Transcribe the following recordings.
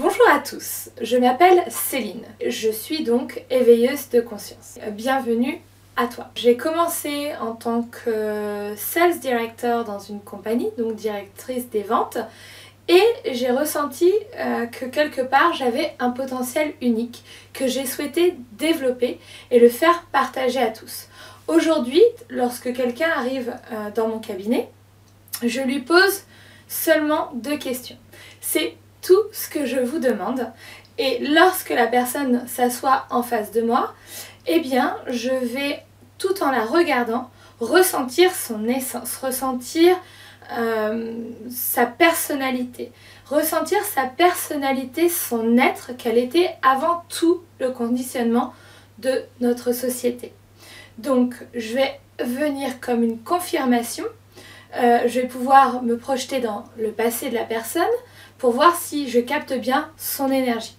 Bonjour à tous, je m'appelle Céline, je suis donc éveilleuse de conscience. Bienvenue à toi. J'ai commencé en tant que Sales Director dans une compagnie, donc directrice des ventes, et j'ai ressenti que quelque part j'avais un potentiel unique que j'ai souhaité développer et le faire partager à tous. Aujourd'hui, lorsque quelqu'un arrive dans mon cabinet, je lui pose seulement 2 questions. C'est tout ce que je vous demande, et lorsque la personne s'assoit en face de moi, eh bien je vais, tout en la regardant, ressentir son essence, ressentir sa personnalité, son être, quel était avant tout le conditionnement de notre société. Donc je vais venir comme une confirmation, je vais pouvoir me projeter dans le passé de la personne pour voir si je capte bien son énergie.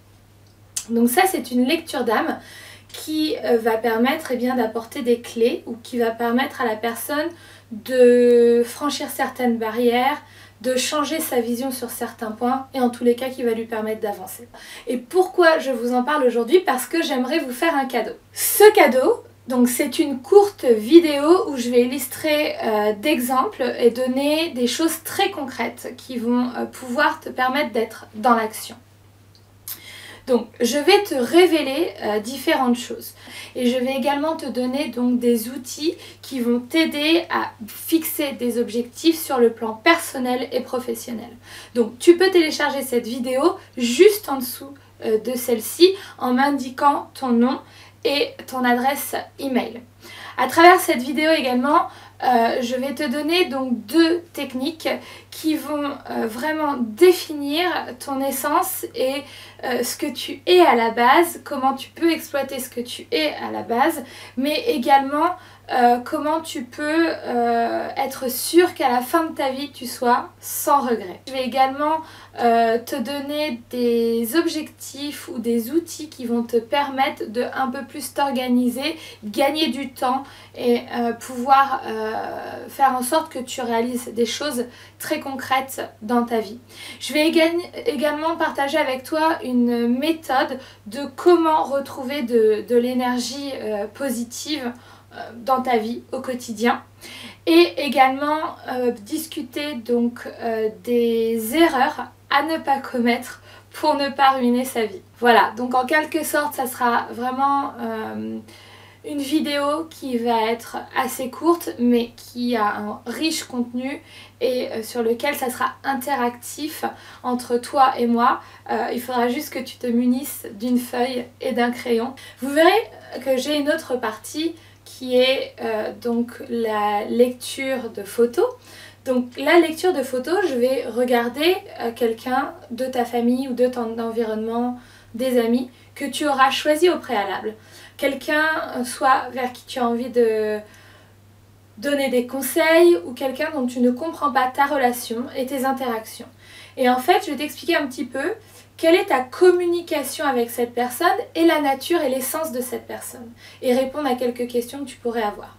Donc ça, c'est une lecture d'âme qui va permettre d'apporter des clés, ou qui va permettre à la personne de franchir certaines barrières, de changer sa vision sur certains points, et en tous les cas qui va lui permettre d'avancer. Et pourquoi je vous en parle aujourd'hui? Parce que j'aimerais vous faire un cadeau. Ce cadeau, donc c'est une courte vidéo où je vais illustrer d'exemples et donner des choses très concrètes qui vont pouvoir te permettre d'être dans l'action. Donc je vais te révéler différentes choses, et je vais également te donner donc des outils qui vont t'aider à fixer des objectifs sur le plan personnel et professionnel. Donc tu peux télécharger cette vidéo juste en dessous de celle-ci en m'indiquant ton nom et ton adresse email. À travers cette vidéo également, je vais te donner donc 2 techniques qui vont vraiment définir ton essence et ce que tu es à la base, comment tu peux exploiter ce que tu es à la base, mais également comment tu peux être sûr qu'à la fin de ta vie tu sois sans regret. Je vais également te donner des objectifs ou des outils qui vont te permettre de un peu plus t'organiser, gagner du temps et pouvoir faire en sorte que tu réalises des choses très concrètes dans ta vie. Je vais également partager avec toi une méthode de comment retrouver de l'énergie positive dans ta vie au quotidien, et également discuter donc des erreurs à ne pas commettre pour ne pas ruiner sa vie. Voilà, donc en quelque sorte ça sera vraiment une vidéo qui va être assez courte mais qui a un riche contenu et sur lequel ça sera interactif entre toi et moi. Il faudra juste que tu te munisses d'une feuille et d'un crayon. Vous verrez que j'ai une autre partie qui est donc la lecture de photos. Donc la lecture de photos, je vais regarder quelqu'un de ta famille ou de ton environnement, des amis, que tu auras choisi au préalable. Quelqu'un soit vers qui tu as envie de donner des conseils, ou quelqu'un dont tu ne comprends pas ta relation et tes interactions. Et en fait, je vais t'expliquer un petit peu quelle est ta communication avec cette personne et la nature et l'essence de cette personne, et répondre à quelques questions que tu pourrais avoir.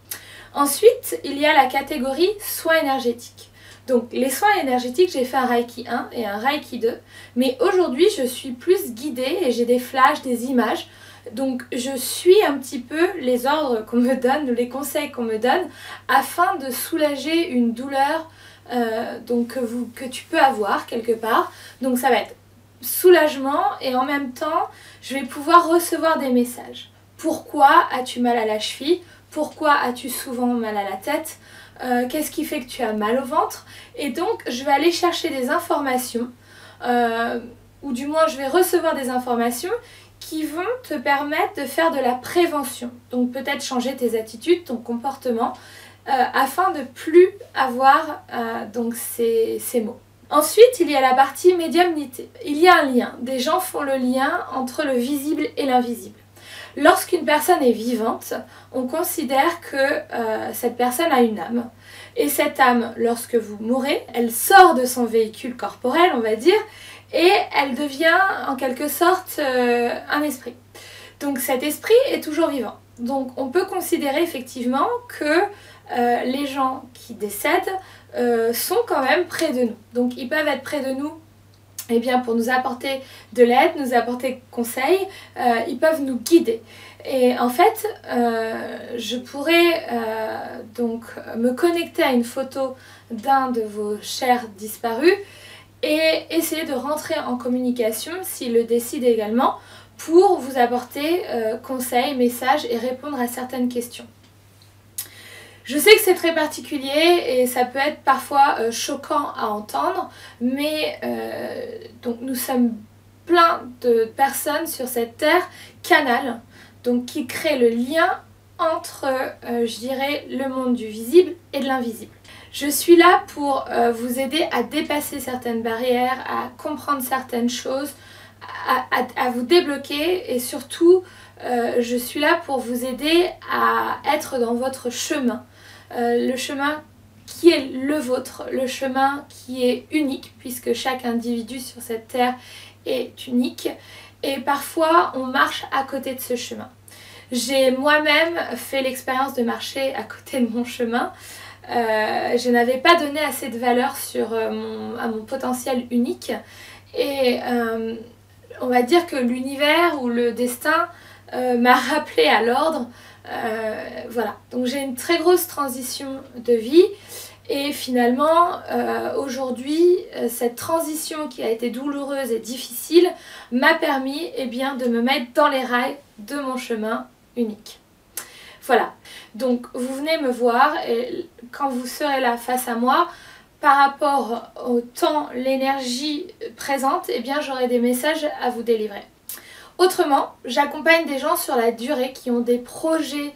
Ensuite, il y a la catégorie soins énergétiques. Donc les soins énergétiques, j'ai fait un Reiki 1 et un Reiki 2, mais aujourd'hui je suis plus guidée et j'ai des flashs, des images. Donc je suis un petit peu les ordres qu'on me donne, ou les conseils qu'on me donne, afin de soulager une douleur que tu peux avoir quelque part. Donc ça va être soulagement, et en même temps je vais pouvoir recevoir des messages. Pourquoi as-tu mal à la cheville? Pourquoi as-tu souvent mal à la tête? Qu'est-ce qui fait que tu as mal au ventre? Et donc je vais aller chercher des informations, ou du moins je vais recevoir des informations qui vont te permettre de faire de la prévention. Donc peut-être changer tes attitudes, ton comportement, afin de plus avoir donc ces maux. Ensuite, il y a la partie médiumnité. Il y a un lien. Des gens font le lien entre le visible et l'invisible. Lorsqu'une personne est vivante, on considère que cette personne a une âme. Et cette âme, lorsque vous mourrez, elle sort de son véhicule corporel, on va dire, et elle devient en quelque sorte un esprit. Donc cet esprit est toujours vivant. Donc on peut considérer effectivement que les gens qui décèdent sont quand même près de nous. Donc ils peuvent être près de nous eh bien, pour nous apporter de l'aide, nous apporter conseil, ils peuvent nous guider. Et en fait, je pourrais donc me connecter à une photo d'un de vos chers disparus et essayer de rentrer en communication, s'il le décide également, pour vous apporter conseils, messages et répondre à certaines questions. Je sais que c'est très particulier et ça peut être parfois choquant à entendre, mais donc nous sommes plein de personnes sur cette terre canal, donc qui créent le lien entre, je dirais, le monde du visible et de l'invisible. Je suis là pour vous aider à dépasser certaines barrières, à comprendre certaines choses, à vous débloquer et surtout, je suis là pour vous aider à être dans votre chemin. Le chemin qui est le vôtre, le chemin qui est unique puisque chaque individu sur cette terre est unique et parfois on marche à côté de ce chemin. J'ai moi-même fait l'expérience de marcher à côté de mon chemin. Je n'avais pas donné assez de valeur à mon potentiel unique et on va dire que l'univers ou le destin m'a rappelé à l'ordre. Voilà, donc j'ai une très grosse transition de vie et finalement aujourd'hui cette transition qui a été douloureuse et difficile m'a permis de me mettre dans les rails de mon chemin unique. Voilà, donc vous venez me voir et quand vous serez là face à moi, par rapport au temps, l'énergie présente, j'aurai des messages à vous délivrer. Autrement, j'accompagne des gens sur la durée qui ont des projets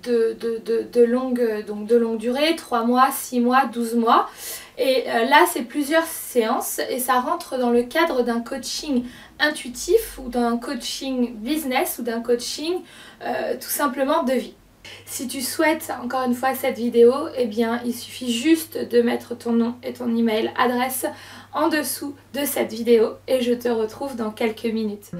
de longue durée, 3 mois, 6 mois, 12 mois. Et là, c'est plusieurs séances et ça rentre dans le cadre d'un coaching intuitif ou d'un coaching business ou d'un coaching tout simplement de vie. Si tu souhaites encore une fois cette vidéo, il suffit juste de mettre ton nom et ton email adresse en dessous de cette vidéo et je te retrouve dans quelques minutes.